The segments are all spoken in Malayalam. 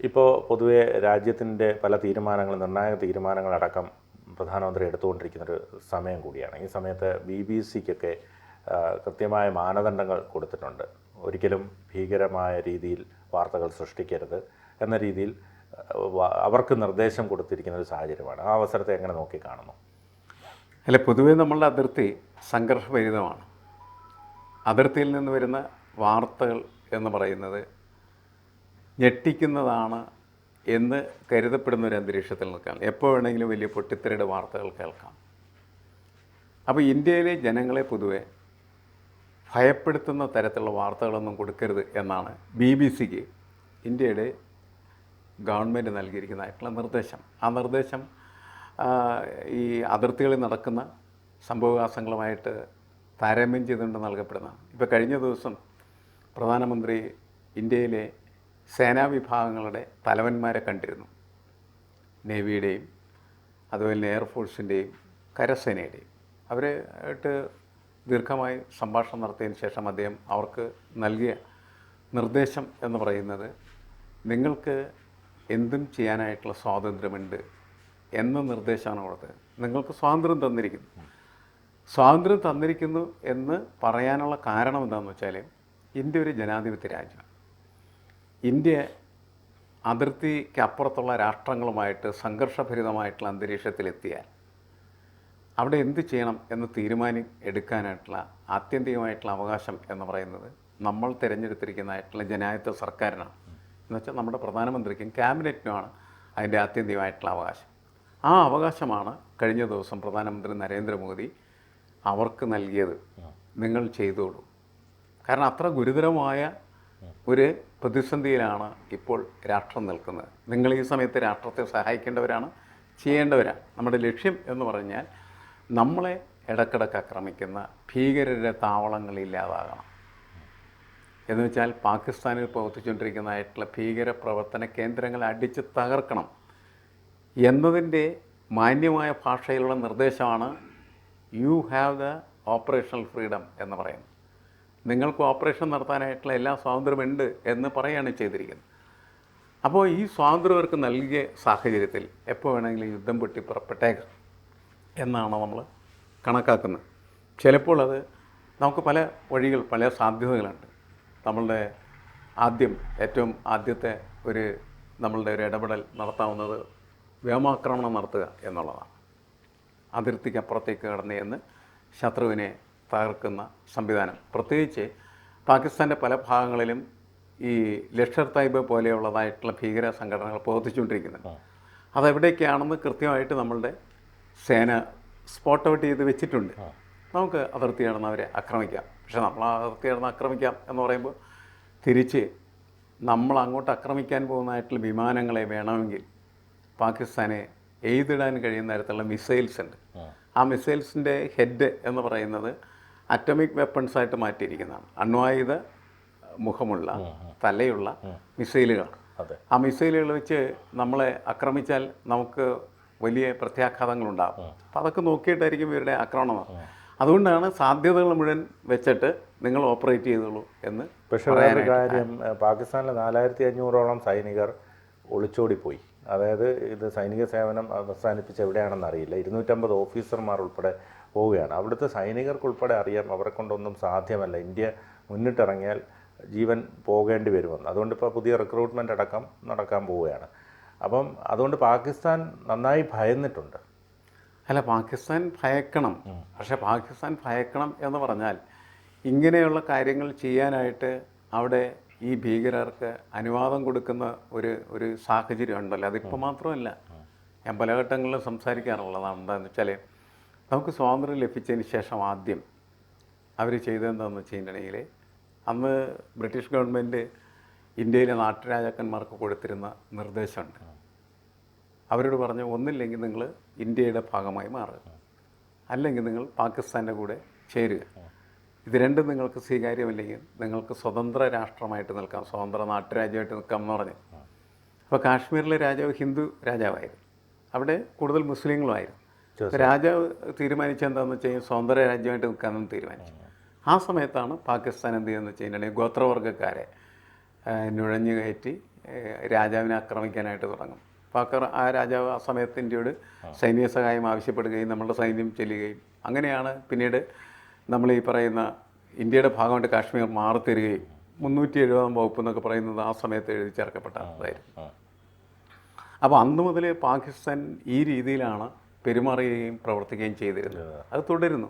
ഇപ്പോൾ പൊതുവെ രാജ്യത്തിൻ്റെ പല തീരുമാനങ്ങൾ, നിർണായക തീരുമാനങ്ങളടക്കം പ്രധാനമന്ത്രി എടുത്തുകൊണ്ടിരിക്കുന്നൊരു സമയം കൂടിയാണ്. ഈ സമയത്ത് BBC-ക്കൊക്കെ കൃത്യമായ മാനദണ്ഡങ്ങൾ കൊടുത്തിട്ടുണ്ട്. ഒരിക്കലും ഭീകരമായ രീതിയിൽ വാർത്തകൾ സൃഷ്ടിക്കരുത് എന്ന രീതിയിൽ അവർക്ക് നിർദ്ദേശം കൊടുത്തിരിക്കുന്ന ഒരു സാഹചര്യമാണ്. ആ അവസരത്തെ എങ്ങനെ നോക്കിക്കാണുന്നു? അല്ല, പൊതുവേ നമ്മളുടെ അതിർത്തി സംഘർഷഭരിതമാണ്. അതിർത്തിയിൽ നിന്ന് വരുന്ന വാർത്തകൾ എന്ന് പറയുന്നത് ഞെട്ടിക്കുന്നതാണ് എന്ന് കരുതപ്പെടുന്ന ഒരു അന്തരീക്ഷത്തിൽ നിൽക്കുകയാണ്. എപ്പോൾ വേണമെങ്കിലും വലിയ പൊട്ടിത്തെറിയുടെ വാർത്തകൾ കേൾക്കാം. അപ്പോൾ ഇന്ത്യയിലെ ജനങ്ങളെ പൊതുവെ ഭയപ്പെടുത്തുന്ന തരത്തിലുള്ള വാർത്തകളൊന്നും കൊടുക്കരുത് എന്നാണ് BBC-ക്ക് ഇന്ത്യയുടെ ഗവൺമെൻറ് നൽകിയിരിക്കുന്നതായിട്ടുള്ള നിർദ്ദേശം. ആ നിർദ്ദേശം ഈ അതിർത്തികളിൽ നടക്കുന്ന സംഭവവികാസങ്ങളുമായിട്ട് താരതമ്യം ചെയ്തുകൊണ്ട് നൽകപ്പെടുന്നതാണ്. ഇപ്പോൾ കഴിഞ്ഞ ദിവസം പ്രധാനമന്ത്രി ഇന്ത്യയിലെ സേനാ വിഭാഗങ്ങളുടെ തലവന്മാരെ കണ്ടിരുന്നു. നേവിയുടെയും അതുപോലെ എയർഫോഴ്സിൻ്റെയും കരസേനയുടെയും. അവരായിട്ട് ദീർഘമായി സംഭാഷണം നടത്തിയതിന് ശേഷം അദ്ദേഹം അവർക്ക് നൽകിയ നിർദ്ദേശം എന്ന് പറയുന്നത്, നിങ്ങൾക്ക് എന്തും ചെയ്യാനായിട്ടുള്ള സ്വാതന്ത്ര്യമുണ്ട് എന്ന നിർദ്ദേശമാണ് കൊടുത്തത്. നിങ്ങൾക്ക് സ്വാതന്ത്ര്യം തന്നിരിക്കുന്നു. സ്വാതന്ത്ര്യം തന്നിരിക്കുന്നു എന്ന് പറയാനുള്ള കാരണം എന്താണെന്ന് വെച്ചാൽ, ഇന്ത്യ ഒരു ജനാധിപത്യ രാജ്യമാണ്. ഇന്ത്യ അതിർത്തിക്കപ്പുറത്തുള്ള രാഷ്ട്രങ്ങളുമായിട്ട് സംഘർഷഭരിതമായിട്ടുള്ള അന്തരീക്ഷത്തിലെത്തിയാൽ അവിടെ എന്ത് ചെയ്യണം എന്ന് എടുക്കാനായിട്ടുള്ള ആത്യന്തികമായിട്ടുള്ള അവകാശം എന്ന് പറയുന്നത് നമ്മൾ തിരഞ്ഞെടുത്തിരിക്കുന്നതായിട്ടുള്ള ജനാധിപത്യ സർക്കാരിനാണ്. എന്നുവെച്ചാൽ നമ്മുടെ പ്രധാനമന്ത്രിക്കും ക്യാബിനറ്റിനുമാണ് അതിൻ്റെ ആത്യന്തികമായിട്ടുള്ള അവകാശം. ആ അവകാശമാണ് കഴിഞ്ഞ ദിവസം പ്രധാനമന്ത്രി നരേന്ദ്രമോദി അവർക്ക് നൽകിയത്. നിങ്ങൾ ചെയ്തോളൂ. കാരണം അത്ര ഗുരുതരമായ ഒരു പ്രതിസന്ധിയിലാണ് ഇപ്പോൾ രാഷ്ട്രം നിൽക്കുന്നത്. നിങ്ങൾ ഈ സമയത്ത് രാഷ്ട്രത്തെ സഹായിക്കേണ്ടവരാണ്, ചെയ്യേണ്ടവരാണ്. നമ്മുടെ ലക്ഷ്യം എന്ന് പറഞ്ഞാൽ നമ്മളെ ഇടക്കിടക്ക് ആക്രമിക്കുന്ന ഭീകരരുടെ താവളങ്ങളില്ലാതാകണം. എന്ന് വെച്ചാൽ പാകിസ്ഥാനിൽ പ്രവർത്തിച്ചുകൊണ്ടിരിക്കുന്നതായിട്ടുള്ള ഭീകര പ്രവർത്തന കേന്ദ്രങ്ങളെ അടിച്ച് തകർക്കണം എന്നതിൻ്റെ മാന്യമായ ഭാഷയിലുള്ള നിർദ്ദേശമാണ് you have the operational freedom എന്ന് പറയുന്നത്. നിങ്ങൾക്ക് ഓപ്പറേഷൻ നടത്താനായിട്ടുള്ള എല്ലാ സ്വാതന്ത്ര്യമുണ്ട് എന്ന് പറയുകയാണ് ചെയ്തിരിക്കുന്നത്. അപ്പോൾ ഈ സ്വാതന്ത്ര്യം അവർക്ക് നൽകിയ സാഹചര്യത്തിൽ എപ്പോൾ വേണമെങ്കിലും യുദ്ധം പൊട്ടി പുറപ്പെട്ടേക്കാം എന്നാണ് നമ്മൾ കണക്കാക്കുന്നത്. ചിലപ്പോൾ അത് നമുക്ക് പല വഴികൾ, പല സാധ്യതകളുണ്ട്. നമ്മളുടെ ഏറ്റവും ആദ്യത്തെ നമ്മളുടെ ഒരു ഇടപെടൽ നടത്താവുന്നത് വ്യോമാക്രമണം നടത്തുക എന്നുള്ളതാണ്. അതിർത്തിക്കപ്പുറത്തേക്ക് കടന്നു ചെന്ന് ശത്രുവിനെ തകർക്കുന്ന സംവിധാനം. പ്രത്യേകിച്ച് പാകിസ്ഥാൻ്റെ പല ഭാഗങ്ങളിലും ഈ ലഷ്കർ തൈബ പോലെയുള്ളതായിട്ടുള്ള ഭീകര സംഘടനകൾ പ്രവർത്തിച്ചുകൊണ്ടിരിക്കുന്നുണ്ട്. അതെവിടേക്കാണെന്ന് കൃത്യമായിട്ട് നമ്മളുടെ സേന സ്പോട്ട് ഔട്ട് ചെയ്ത് വെച്ചിട്ടുണ്ട്. നമുക്ക് അതിർത്തി കടന്ന് അവരെ ആക്രമിക്കാം. പക്ഷെ നമ്മൾ അതിർത്തി കടന്ന് ആക്രമിക്കാം എന്ന് പറയുമ്പോൾ തിരിച്ച് നമ്മൾ അങ്ങോട്ട് ആക്രമിക്കാൻ പോകുന്നതായിട്ടുള്ള വിമാനങ്ങളെ വേണമെങ്കിൽ പാകിസ്ഥാനെ എയ്തിടാൻ കഴിയുന്ന തരത്തിലുള്ള മിസൈൽസ് ഉണ്ട്. ആ മിസൈൽസിൻ്റെ ഹെഡ് എന്ന് പറയുന്നത് അറ്റോമിക് വെപ്പൺസായിട്ട് മാറ്റിയിരിക്കുന്നതാണ്. അണ്വായുധ മുഖമുള്ള തലയുള്ള മിസൈലുകളാണ്. ആ മിസൈലുകൾ വെച്ച് നമ്മളെ ആക്രമിച്ചാൽ നമുക്ക് വലിയ പ്രത്യാഘാതങ്ങളുണ്ടാകും. അപ്പോൾ അതൊക്കെ നോക്കിയിട്ടായിരിക്കും ഇവരുടെ ആക്രമണം. അതുകൊണ്ടാണ് സാധ്യതകൾ മുഴുവൻ വെച്ചിട്ട് നിങ്ങൾ ഓപ്പറേറ്റ് ചെയ്തോളൂ എന്ന്. പക്ഷേ വേറൊരു കാര്യം, പാകിസ്ഥാനിലെ 4500ഓളം സൈനികർ ഒളിച്ചോടിപ്പോയി. അതായത് ഇത് സൈനിക സേവനം അവസാനിപ്പിച്ച് എവിടെയാണെന്ന് അറിയില്ല. 250 ഓഫീസർമാർ ഉൾപ്പെടെ പോവുകയാണ്. അവിടുത്തെ സൈനികർക്കുൾപ്പെടെ അറിയാം അവരെ കൊണ്ടൊന്നും സാധ്യമല്ല, ഇന്ത്യ മുന്നിട്ടിറങ്ങിയാൽ ജീവൻ പോകേണ്ടി വരുമെന്ന്. അതുകൊണ്ട് ഇപ്പോൾ പുതിയ റിക്രൂട്ട്മെൻ്റ് അടക്കം നടക്കാൻ പോവുകയാണ്. അപ്പം അതുകൊണ്ട് പാകിസ്ഥാൻ നന്നായി ഭയന്നിട്ടുണ്ട്. അല്ല, പാകിസ്ഥാൻ ഭയക്കണം. പക്ഷേ പാകിസ്ഥാൻ ഭയക്കണം എന്ന് പറഞ്ഞാൽ ഇങ്ങനെയുള്ള കാര്യങ്ങൾ ചെയ്യാനായിട്ട് അവിടെ ഈ ഭീകരർക്ക് അനുവാദം കൊടുക്കുന്ന ഒരു സാഹചര്യം ഉണ്ടല്ലോ. അതിപ്പോൾ മാത്രമല്ല, ഞാൻ പല ഘട്ടങ്ങളിലും സംസാരിക്കാറുള്ളതാണ്. എന്താണെന്ന് വെച്ചാൽ, നമുക്ക് സ്വാതന്ത്ര്യം ലഭിച്ചതിന് ശേഷം ആദ്യം അവർ ചെയ്തതെന്താണെന്ന് വെച്ചിട്ടുണ്ടെങ്കിൽ, അന്ന് ബ്രിട്ടീഷ് ഗവൺമെൻറ് ഇന്ത്യയിലെ നാട്ടുരാജാക്കന്മാർക്ക് കൊടുത്തിരുന്ന നിർദ്ദേശമുണ്ട്. അവരോട് പറഞ്ഞു, ഒന്നില്ലെങ്കിൽ നിങ്ങൾ ഇന്ത്യയുടെ ഭാഗമായി മാറുക, അല്ലെങ്കിൽ നിങ്ങൾ പാകിസ്ഥാൻ്റെ കൂടെ ചേരുക. ഇത് രണ്ടും നിങ്ങൾക്ക് സ്വീകാര്യമല്ലെങ്കിൽ നിങ്ങൾക്ക് സ്വതന്ത്ര രാഷ്ട്രമായിട്ട് നിൽക്കാം, സ്വതന്ത്ര നാട്ടുരാജ്യമായിട്ട് നിൽക്കാം എന്ന് പറഞ്ഞു. അപ്പോൾ കാശ്മീരിലെ രാജാവ് ഹിന്ദു രാജാവായിരുന്നു. അവിടെ കൂടുതൽ മുസ്ലിങ്ങളുമായിരുന്നു. രാജാവ് തീരുമാനിച്ചെന്താണെന്ന് വെച്ച് കഴിഞ്ഞാൽ സ്വതന്ത്ര രാജ്യമായിട്ട് നിൽക്കാമെന്ന് തീരുമാനിച്ചു. ആ സമയത്താണ് പാകിസ്ഥാൻ എന്ത് ചെയ്യുന്നത് വെച്ച് കഴിഞ്ഞാൽ ഗോത്രവർഗ്ഗക്കാരെ നുഴഞ്ഞു കയറ്റി രാജാവിനെ ആക്രമിക്കാനായിട്ട് തുടങ്ങും. അപ്പോൾ ആ രാജാവ് ആ സമയത്ത് ഇന്ത്യയോട് സൈനിക സഹായം ആവശ്യപ്പെടുകയും നമ്മളുടെ സൈന്യം ചെല്ലുകയും അങ്ങനെയാണ് പിന്നീട് നമ്മൾ ഈ പറയുന്ന ഇന്ത്യയുടെ ഭാഗമായിട്ട് കാശ്മീർ മാറിത്തരികയും 370 വകുപ്പ് എന്നൊക്കെ പറയുന്നത് ആ സമയത്ത് എഴുതി ചേർക്കപ്പെട്ടതായിരുന്നു. അപ്പോൾ അന്ന് മുതൽ പാകിസ്ഥാൻ ഈ രീതിയിലാണ് പെരുമാറുകയും പ്രവർത്തിക്കുകയും ചെയ്തിരുന്നത്. അത് തുടരുന്നു.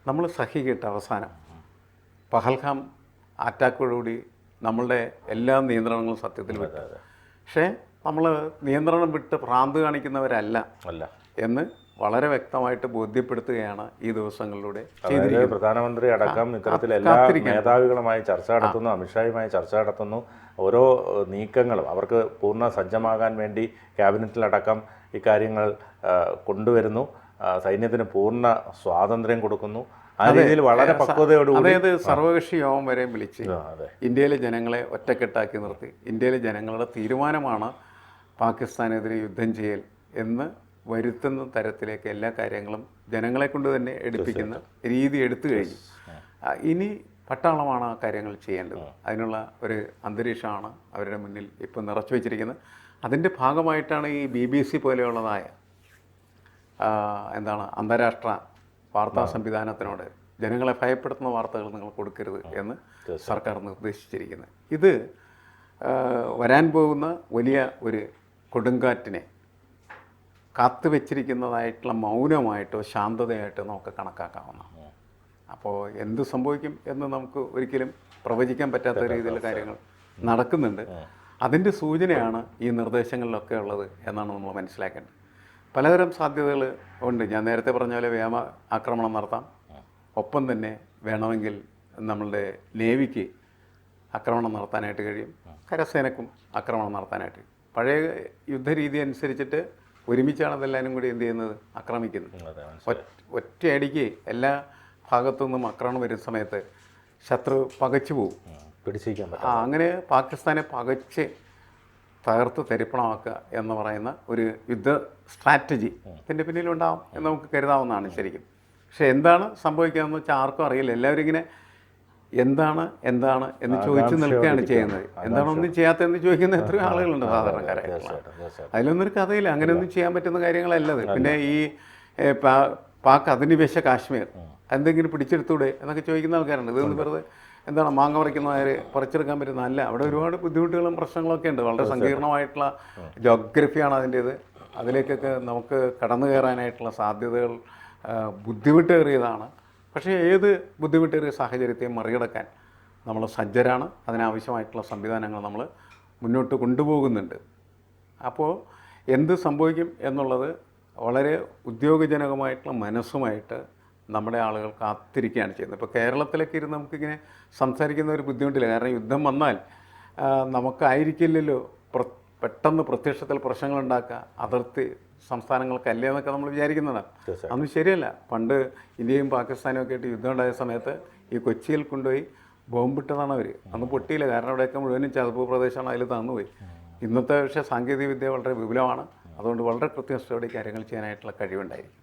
നമ്മൾ സഹിക്കേട്ട അവസാനം പഹൽഗാം അറ്റാക്കോടുകൂടി നമ്മളുടെ എല്ലാ നിയന്ത്രണങ്ങളും സത്യത്തിൽ വിട്ടു. പക്ഷേ നമ്മൾ നിയന്ത്രണം വിട്ട് ഭ്രാന്ത് കാണിക്കുന്നവരല്ല എന്ന് വളരെ വ്യക്തമായിട്ട് ബോധ്യപ്പെടുത്തുകയാണ് ഈ ദിവസങ്ങളിലൂടെ ചെയ്തിരിക്കുന്നത്. പ്രധാനമന്ത്രി അടക്കം ഇത്തരത്തിൽ എല്ലാ മേധാവികളുമായി ചർച്ച നടത്തുന്നു, അമിത്ഷായുമായി ചർച്ച നടത്തുന്നു. ഓരോ നീക്കങ്ങളും അവർക്ക് പൂർണ്ണ സജ്ജമാകാൻ വേണ്ടി ക്യാബിനറ്റിലടക്കം ഇക്കാര്യങ്ങൾ കൊണ്ടുവരുന്നു. സൈന്യത്തിന് പൂർണ്ണ സ്വാതന്ത്ര്യം കൊടുക്കുന്നു. ആ രീതിയിൽ വളരെ പക്വതയോടുകൂടി, അതായത് സർവകക്ഷി യോഗം വരെ വിളിച്ച് ഇന്ത്യയിലെ ജനങ്ങളെ ഒറ്റക്കെട്ടാക്കി നിർത്തി ഇന്ത്യയിലെ ജനങ്ങളുടെ തീരുമാനമാണ് പാകിസ്ഥാനെതിരെ യുദ്ധം ചെയ്യൽ എന്ന് വരുത്തുന്ന തരത്തിലേക്ക് എല്ലാ കാര്യങ്ങളും ജനങ്ങളെ കൊണ്ട് തന്നെ എടുപ്പിക്കുന്ന രീതി എടുത്തു കഴിഞ്ഞു. ഇനി പട്ടാളമാണ് ആ കാര്യങ്ങൾ ചെയ്യേണ്ടത്. അതിനുള്ള ഒരു അന്തരീക്ഷമാണ് അവരുടെ മുന്നിൽ ഇപ്പോൾ നിറച്ചു വച്ചിരിക്കുന്നത്. അതിൻ്റെ ഭാഗമായിട്ടാണ് ഈ BBC പോലെയുള്ളതായ അന്താരാഷ്ട്ര വാർത്താ സംവിധാനത്തിനോട് ജനങ്ങളെ ഭയപ്പെടുത്തുന്ന വാർത്തകൾ നിങ്ങൾ കൊടുക്കരുത് എന്ന് സർക്കാർ നിർദ്ദേശിച്ചിരിക്കുന്നത്. ഇത് വരാൻ പോകുന്ന വലിയ ഒരു കൊടുങ്കാറ്റിനെ കാത്തുവെച്ചിരിക്കുന്നതായിട്ടുള്ള മൗനമായിട്ടോ ശാന്തതയായിട്ടോ നമുക്ക് കണക്കാക്കാവുന്നതാണ്. അപ്പോൾ എന്ത് സംഭവിക്കും എന്ന് നമുക്ക് ഒരിക്കലും പ്രവചിക്കാൻ പറ്റാത്ത രീതിയിലുള്ള കാര്യങ്ങൾ നടക്കുന്നുണ്ട്. അതിൻ്റെ സൂചനയാണ് ഈ നിർദ്ദേശങ്ങളിലൊക്കെ ഉള്ളത് എന്നാണ് നമ്മൾ മനസ്സിലാക്കേണ്ടത്. പലതരം സാധ്യതകൾ ഉണ്ട്. ഞാൻ നേരത്തെ പറഞ്ഞ പോലെ വ്യോമ ആക്രമണം നടത്താം. ഒപ്പം തന്നെ വേണമെങ്കിൽ നമ്മളുടെ നേവിക്ക് ആക്രമണം നടത്താനായിട്ട് കഴിയും, കരസേനക്കും ആക്രമണം നടത്താനായിട്ട്. പഴയ യുദ്ധരീതി അനുസരിച്ചിട്ട് ഒരുമിച്ചാണ് അതെല്ലാവരും കൂടി എന്ത് ചെയ്യുന്നത്, ആക്രമിക്കുന്നത്. ഒറ്റയടിക്ക് എല്ലാ ഭാഗത്തു നിന്നും ആക്രമണം വരുന്ന സമയത്ത് ശത്രു പകച്ചു പോകും, പിടിച്ചിരിക്കാൻ പറ്റും. അങ്ങനെ പാകിസ്ഥാനെ പകച്ച് തകർത്ത് തരിപ്പണമാക്കുക എന്ന് പറയുന്ന ഒരു യുദ്ധ സ്ട്രാറ്റജി ഇതിൻ്റെ പിന്നിലുണ്ടാവും എന്ന് നമുക്ക് കരുതാവുന്നതാണ് ശരിക്കും. പക്ഷേ എന്താണ് സംഭവിക്കുകയെന്ന് വെച്ചാൽ ആർക്കും അറിയില്ല. എല്ലാവരും ഇങ്ങനെ എന്താണ് എന്ന് ചോദിച്ചു നിൽക്കുകയാണ് ചെയ്യുന്നത്. എന്താണ് ഒന്നും ചെയ്യാത്തതെന്ന് ചോദിക്കുന്ന എത്രയോ ആളുകളുണ്ട് സാധാരണക്കാരായിട്ടുള്ള. അതിലൊന്നൊരു കഥയില്ല. അങ്ങനെയൊന്നും ചെയ്യാൻ പറ്റുന്ന കാര്യങ്ങളല്ലത്. പിന്നെ ഈ പാക് അധിനിവേശ കാശ്മീർ എന്തെങ്കിലും പിടിച്ചെടുത്തൂടെ എന്നൊക്കെ ചോദിക്കുന്ന ആൾക്കാരുണ്ട്. ഇതൊന്നും വെറുതെ മാങ്ങ പറിക്കുന്നവർ പറിച്ചെടുക്കാൻ പറ്റുന്നതല്ല. അവിടെ ഒരുപാട് ബുദ്ധിമുട്ടുകളും പ്രശ്നങ്ങളൊക്കെ ഉണ്ട്. വളരെ സങ്കീർണമായിട്ടുള്ള ജോഗ്രഫിയാണ് അതിൻ്റേത്. അതിലേക്കൊക്കെ നമുക്ക് കടന്നു കയറാനായിട്ടുള്ള സാധ്യതകൾ ബുദ്ധിമുട്ടേറിയതാണ്. പക്ഷേ ഏത് ബുദ്ധിമുട്ടേറിയ സാഹചര്യത്തെയും മറികടക്കാൻ നമ്മൾ സജ്ജരാണ്. അതിനാവശ്യമായിട്ടുള്ള സംവിധാനങ്ങൾ നമ്മൾ മുന്നോട്ട് കൊണ്ടുപോകുന്നുണ്ട്. അപ്പോൾ എന്ത് സംഭവിക്കും എന്നുള്ളത് വളരെ ഉദ്യോഗജനകമായിട്ടുള്ള മനസ്സുമായിട്ട് നമ്മുടെ ആളുകൾ കാത്തിരിക്കുകയാണ് ചെയ്യുന്നത്. ഇപ്പോൾ കേരളത്തിലൊക്കെ ഇരുന്ന് നമുക്കിങ്ങനെ സംസാരിക്കുന്ന ഒരു ബുദ്ധിമുട്ടില്ല. കാരണം യുദ്ധം വന്നാൽ നമുക്കായിരിക്കില്ലല്ലോ പെട്ടെന്ന് പ്രത്യക്ഷത്തിൽ പ്രശ്നങ്ങളുണ്ടാക്കുക, അതിർത്തി സംസ്ഥാനങ്ങൾക്കല്ലേ എന്നൊക്കെ നമ്മൾ വിചാരിക്കുന്നതാണ്. അതൊന്നും ശരിയല്ല. പണ്ട് ഇന്ത്യയും പാകിസ്ഥാനും ഒക്കെ ആയിട്ട് യുദ്ധം ഉണ്ടായ സമയത്ത് ഈ കൊച്ചിയിൽ കൊണ്ടുപോയി ബോംബിട്ടതാണ് അവർ. അന്ന് പൊട്ടിയില്ല, കാരണം അവിടെയൊക്കെ മുഴുവനും ചതുപ്പ് പ്രദേശമാണ്, അതിൽ തന്നുപോയി. ഇന്നത്തെ പക്ഷേ സാങ്കേതികവിദ്യ വളരെ വിപുലമാണ്. അതുകൊണ്ട് വളരെ കൃത്യനിഷ്ഠയോടെ കാര്യങ്ങൾ ചെയ്യാനായിട്ടുള്ള കഴിവുണ്ടായിരിക്കും.